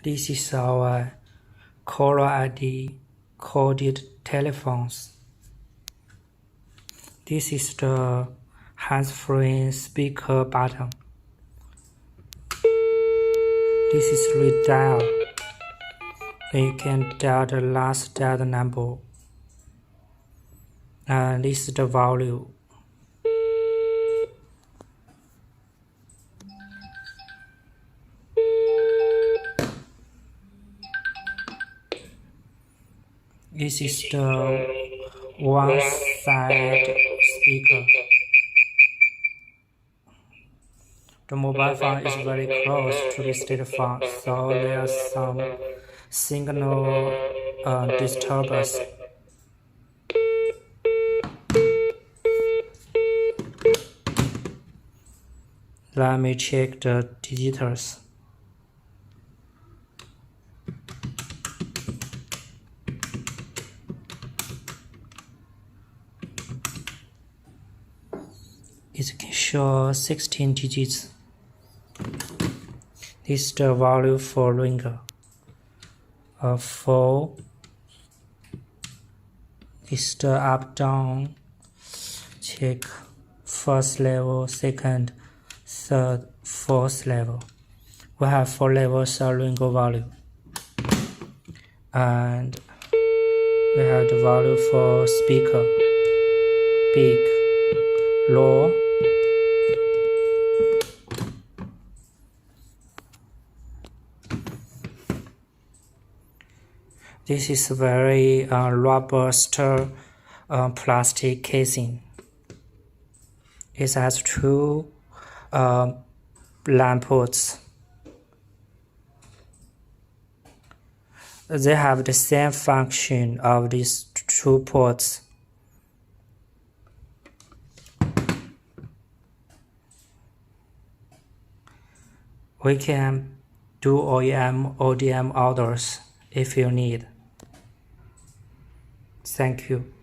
This is our caller ID coded telephones. This is the hands-free speaker button. This is redial. You can dial the last dialed number. And this is the volume. This is the one-side speaker. The mobile phone is very close to the state phone, so there's some signal disturbance. Let me check the digitals. It can show 16 digits. This is the value for ringer. 4 is the up down. Check first level, second, third, fourth level. We have 4 levels of ringer value. And we have the value for speaker, big, low. This is very robust plastic casing. It has 2 line ports. They have the same function of these 2 ports. We can do OEM, ODM orders if you need. Thank you.